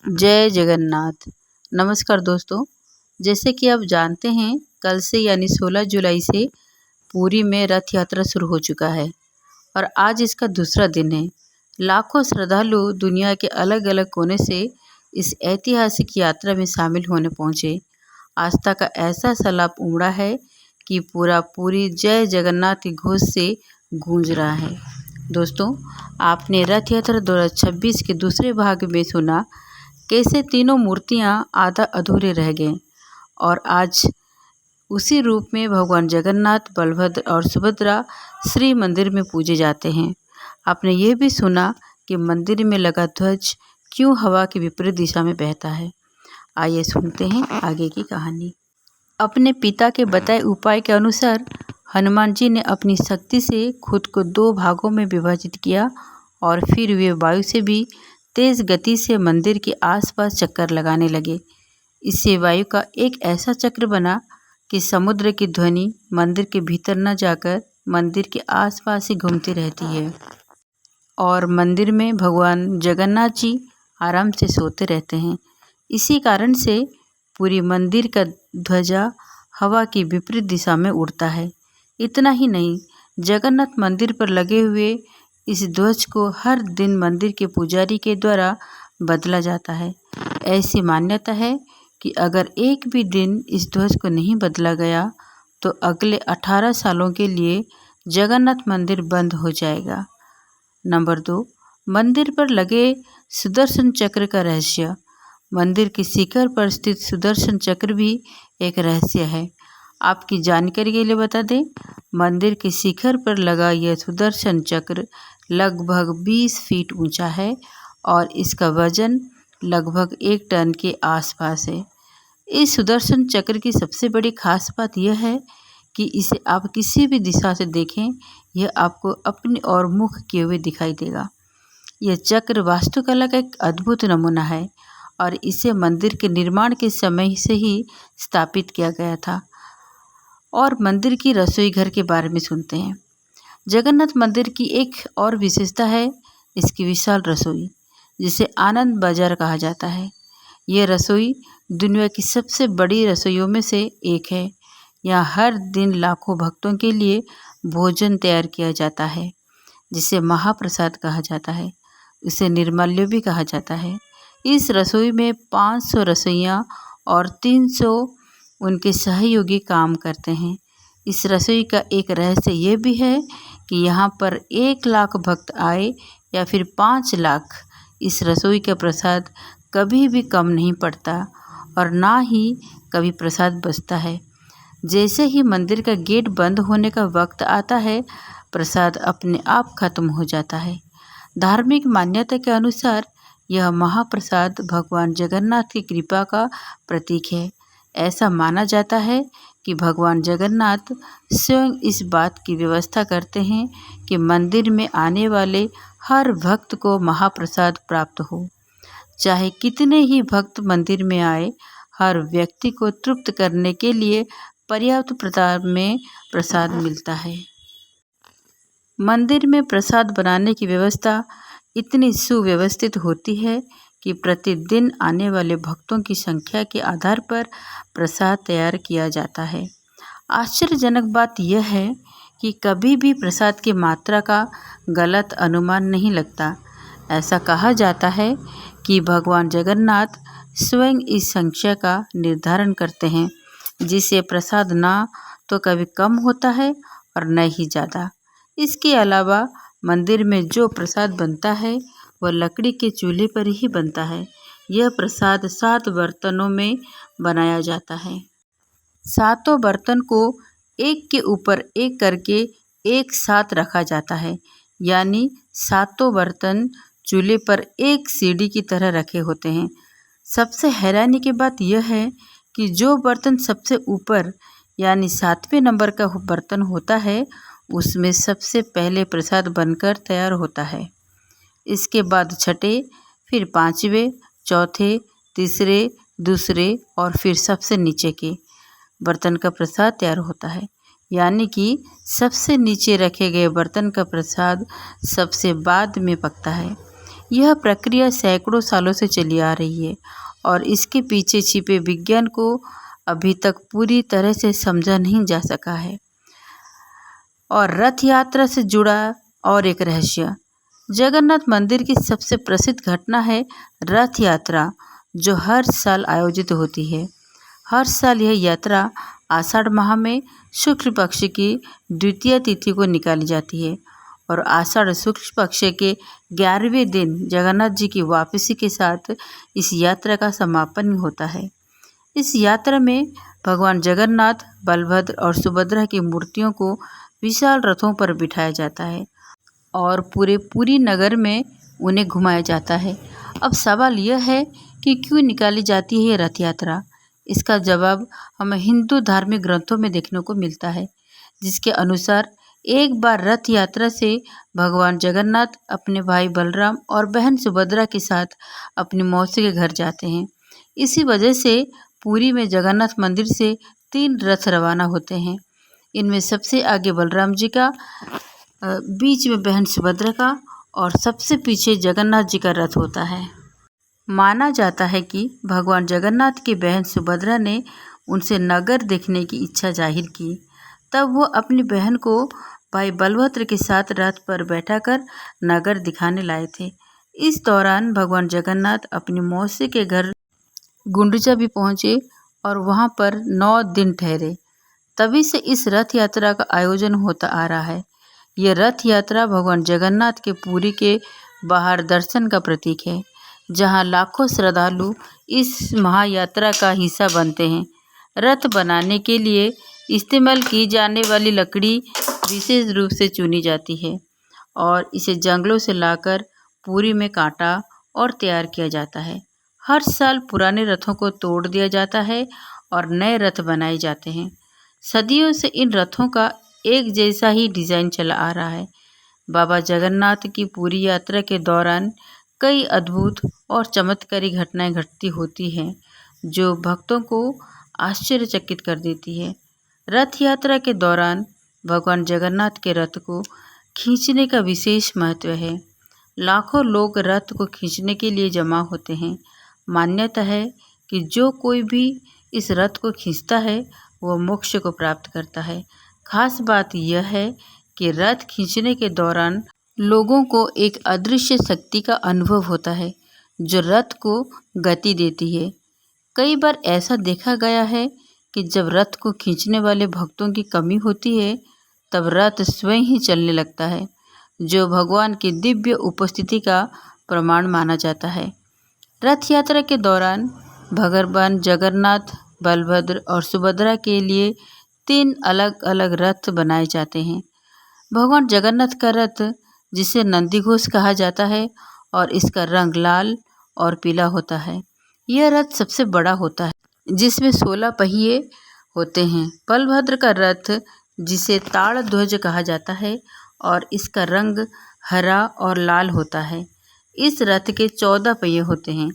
जय जगन्नाथ। नमस्कार दोस्तों, जैसे कि आप जानते हैं कल से यानी 16 जुलाई से पुरी में रथ यात्रा शुरू हो चुका है और आज इसका दूसरा दिन है। लाखों श्रद्धालु दुनिया के अलग अलग कोने से इस ऐतिहासिक यात्रा में शामिल होने पहुंचे। आस्था का ऐसा सैलाब उमड़ा है कि पूरा पुरी जय जगन्नाथ के घोष से गूंज रहा है। दोस्तों, आपने रथ यात्रा 2026 के दूसरे भाग में सुना कैसे तीनों मूर्तियां आधा अधूरे रह गए और आज उसी रूप में भगवान जगन्नाथ, बलभद्र और सुभद्रा श्री मंदिर में पूजे जाते हैं। आपने ये भी सुना कि मंदिर में लगा ध्वज क्यों हवा की विपरीत दिशा में बहता है। आइए सुनते हैं आगे की कहानी। अपने पिता के बताए उपाय के अनुसार हनुमान जी ने अपनी शक्ति से खुद को 2 भागों में विभाजित किया और फिर वे वायु से भी तेज गति से मंदिर के आसपास चक्कर लगाने लगे। इससे वायु का एक ऐसा चक्र बना कि समुद्र की ध्वनि मंदिर के भीतर न जाकर मंदिर के आसपास ही घूमती रहती है और मंदिर में भगवान जगन्नाथ जी आराम से सोते रहते हैं। इसी कारण से पूरी मंदिर का ध्वजा हवा की विपरीत दिशा में उड़ता है। इतना ही नहीं, जगन्नाथ मंदिर पर लगे हुए इस ध्वज को हर दिन मंदिर के पुजारी के द्वारा बदला जाता है। ऐसी मान्यता है कि अगर एक भी दिन इस ध्वज को नहीं बदला गया तो अगले 18 सालों के लिए जगन्नाथ मंदिर बंद हो जाएगा। नंबर 2, मंदिर पर लगे सुदर्शन चक्र का रहस्य। मंदिर की शिखर पर स्थित सुदर्शन चक्र भी एक रहस्य है। आपकी जानकारी के लिए बता दें, मंदिर के शिखर पर लगा यह सुदर्शन चक्र लगभग 20 फीट ऊंचा है और इसका वजन लगभग 1 टन के आसपास है। इस सुदर्शन चक्र की सबसे बड़ी खास बात यह है कि इसे आप किसी भी दिशा से देखें, यह आपको अपनी ओर मुख किए हुए दिखाई देगा। यह चक्र वास्तुकला का एक अद्भुत नमूना है और इसे मंदिर के निर्माण के समय से ही स्थापित किया गया था। और मंदिर की रसोई घर के बारे में सुनते हैं। जगन्नाथ मंदिर की एक और विशेषता है इसकी विशाल रसोई, जिसे आनंद बाजार कहा जाता है। यह रसोई दुनिया की सबसे बड़ी रसोइयों में से एक है। यहाँ हर दिन लाखों भक्तों के लिए भोजन तैयार किया जाता है, जिसे महाप्रसाद कहा जाता है। उसे निर्माल्य भी कहा जाता है। इस रसोई में 500 रसोइयाँ और 300 उनके सहयोगी काम करते हैं। इस रसोई का एक रहस्य ये भी है कि यहाँ पर 1 लाख भक्त आए या फिर 5 लाख, इस रसोई का प्रसाद कभी भी कम नहीं पड़ता और ना ही कभी प्रसाद बचता है। जैसे ही मंदिर का गेट बंद होने का वक्त आता है, प्रसाद अपने आप खत्म हो जाता है। धार्मिक मान्यता के अनुसार यह महाप्रसाद भगवान जगन्नाथ की कृपा का प्रतीक है। ऐसा माना जाता है कि भगवान जगन्नाथ स्वयं इस बात की व्यवस्था करते हैं कि मंदिर में आने वाले हर भक्त को महाप्रसाद प्राप्त हो। चाहे कितने ही भक्त मंदिर में आए, हर व्यक्ति को तृप्त करने के लिए पर्याप्त मात्रा में प्रसाद मिलता है। मंदिर में प्रसाद बनाने की व्यवस्था इतनी सुव्यवस्थित होती है कि प्रतिदिन आने वाले भक्तों की संख्या के आधार पर प्रसाद तैयार किया जाता है। आश्चर्यजनक बात यह है कि कभी भी प्रसाद की मात्रा का गलत अनुमान नहीं लगता। ऐसा कहा जाता है कि भगवान जगन्नाथ स्वयं इस संख्या का निर्धारण करते हैं, जिससे प्रसाद ना तो कभी कम होता है और न ही ज़्यादा। इसके अलावा मंदिर में जो प्रसाद बनता है वह लकड़ी के चूल्हे पर ही बनता है। यह प्रसाद 7 बर्तनों में बनाया जाता है। 7 बर्तन को एक के ऊपर एक करके एक साथ रखा जाता है, यानी 7 बर्तन चूल्हे पर एक सीढ़ी की तरह रखे होते हैं। सबसे हैरानी की बात यह है कि जो बर्तन सबसे ऊपर यानी 7वें नंबर का बर्तन होता है, उसमें सबसे पहले प्रसाद बनकर तैयार होता है। इसके बाद छठे, फिर 5वें, चौथे, तीसरे, दूसरे और फिर सबसे नीचे के बर्तन का प्रसाद तैयार होता है। यानी कि सबसे नीचे रखे गए बर्तन का प्रसाद सबसे बाद में पकता है। यह प्रक्रिया सैकड़ों सालों से चली आ रही है और इसके पीछे छिपे विज्ञान को अभी तक पूरी तरह से समझा नहीं जा सका है। और रथ यात्रा से जुड़ा और एक रहस्य, जगन्नाथ मंदिर की सबसे प्रसिद्ध घटना है रथ यात्रा, जो हर साल आयोजित होती है। हर साल यह यात्रा आषाढ़ माह में शुक्ल पक्ष की द्वितीय तिथि को निकाली जाती है और आषाढ़ शुक्ल पक्ष के 11वें दिन जगन्नाथ जी की वापसी के साथ इस यात्रा का समापन होता है। इस यात्रा में भगवान जगन्नाथ, बलभद्र और सुभद्रा की मूर्तियों को विशाल रथों पर बिठाया जाता है और पूरे पुरी नगर में उन्हें घुमाया जाता है। अब सवाल यह है कि क्यों निकाली जाती है ये रथ यात्रा। इसका जवाब हमें हिंदू धार्मिक ग्रंथों में देखने को मिलता है, जिसके अनुसार एक बार रथ यात्रा से भगवान जगन्नाथ अपने भाई बलराम और बहन सुभद्रा के साथ अपनी मौसी के घर जाते हैं। इसी वजह से पुरी में जगन्नाथ मंदिर से 3 रथ रवाना होते हैं। इनमें सबसे आगे बलराम जी का, बीच में बहन सुभद्रा का और सबसे पीछे जगन्नाथ जी का रथ होता है। माना जाता है कि भगवान जगन्नाथ की बहन सुभद्रा ने उनसे नगर देखने की इच्छा जाहिर की। तब वो अपनी बहन को भाई बलभद्र के साथ रथ पर बैठाकर नगर दिखाने लाए थे। इस दौरान भगवान जगन्नाथ अपनी मौसी के घर गुंडीचा भी पहुँचे और वहाँ पर 9 दिन ठहरे। तभी से इस रथ यात्रा का आयोजन होता आ रहा है। यह रथ यात्रा भगवान जगन्नाथ के पुरी के बाहर दर्शन का प्रतीक है, जहां लाखों श्रद्धालु इस महायात्रा का हिस्सा बनते हैं। रथ बनाने के लिए इस्तेमाल की जाने वाली लकड़ी विशेष रूप से चुनी जाती है और इसे जंगलों से लाकर पुरी में काटा और तैयार किया जाता है। हर साल पुराने रथों को तोड़ दिया जाता है और नए रथ बनाए जाते हैं। सदियों से इन रथों का एक जैसा ही डिज़ाइन चला आ रहा है। बाबा जगन्नाथ की पूरी यात्रा के दौरान कई अद्भुत और चमत्कारी घटनाएं घटती होती हैं, जो भक्तों को आश्चर्यचकित कर देती है। रथ यात्रा के दौरान भगवान जगन्नाथ के रथ को खींचने का विशेष महत्व है। लाखों लोग रथ को खींचने के लिए जमा होते हैं। मान्यता है कि जो कोई भी इस रथ को खींचता है वो मोक्ष को प्राप्त करता है। खास बात यह है कि रथ खींचने के दौरान लोगों को एक अदृश्य शक्ति का अनुभव होता है, जो रथ को गति देती है। कई बार ऐसा देखा गया है कि जब रथ को खींचने वाले भक्तों की कमी होती है, तब रथ स्वयं ही चलने लगता है, जो भगवान की दिव्य उपस्थिति का प्रमाण माना जाता है। रथ यात्रा के दौरान भगवान जगन्नाथ, बलभद्र और सुभद्रा के लिए 3 अलग अलग रथ बनाए जाते हैं। भगवान जगन्नाथ का रथ, जिसे नंदीघोष कहा जाता है, और इसका रंग लाल और पीला होता है। यह रथ सबसे बड़ा होता है, जिसमें 16 पहिए होते हैं। बलभद्र का रथ, जिसे ताड़ ध्वज कहा जाता है, और इसका रंग हरा और लाल होता है। इस रथ के 14 पहिए होते हैं।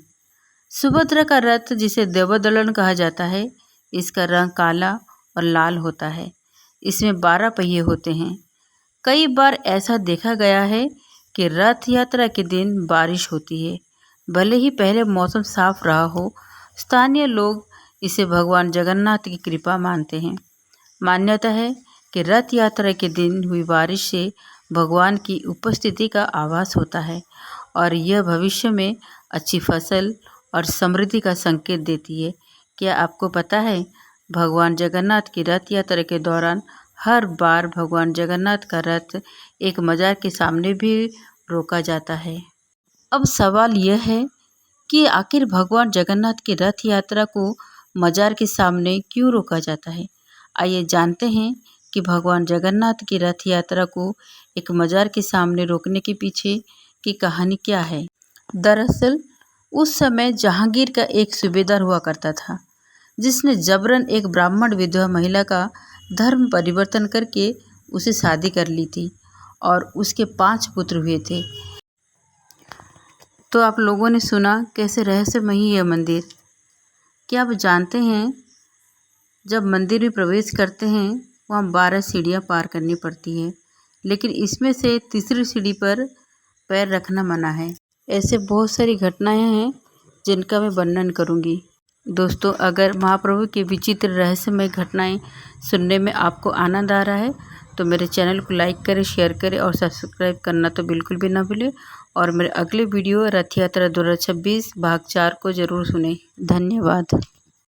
सुभद्रा का रथ, जिसे देवदलन कहा जाता है, इसका रंग काला और लाल होता है। इसमें 12 पहिए होते हैं। कई बार ऐसा देखा गया है कि रथ यात्रा के दिन बारिश होती है। भले ही पहले मौसम साफ रहा हो, स्थानीय लोग इसे भगवान जगन्नाथ की कृपा मानते हैं। मान्यता है कि रथ यात्रा के दिन हुई बारिश से भगवान की उपस्थिति का आभास होता है और यह भविष्य में अच्छी फसल और समृद्धि का संकेत देती है। क्या आपको पता है, भगवान जगन्नाथ की रथ यात्रा के दौरान हर बार भगवान जगन्नाथ का रथ एक मजार के सामने भी रोका जाता है। अब सवाल यह है कि आखिर भगवान जगन्नाथ की रथ यात्रा को मजार के सामने क्यों रोका जाता है। आइए जानते हैं कि भगवान जगन्नाथ की रथ यात्रा को एक मजार के सामने रोकने के पीछे की कहानी क्या है। दरअसल उस समय जहांगीर का एक सूबेदार हुआ करता था, जिसने जबरन एक ब्राह्मण विधवा महिला का धर्म परिवर्तन करके उसे शादी कर ली थी और उसके 5 पुत्र हुए थे। तो आप लोगों ने सुना कैसे रहस्यमयी है मंदिर। क्या आप जानते हैं, जब मंदिर में प्रवेश करते हैं वहाँ 12 सीढ़ियाँ पार करनी पड़ती है, लेकिन इसमें से तीसरी सीढ़ी पर पैर रखना मना है। ऐसे बहुत सारी घटनाएं हैं जिनका मैं वर्णन करूंगी। दोस्तों, अगर महाप्रभु के विचित्र रहस्यमय घटनाएं सुनने में आपको आनंद आ रहा है तो मेरे चैनल को लाइक करें, शेयर करें और सब्सक्राइब करना तो बिल्कुल भी ना भूलें। और मेरे अगले वीडियो रथ यात्रा 2026 भाग 4 को ज़रूर सुनें। धन्यवाद।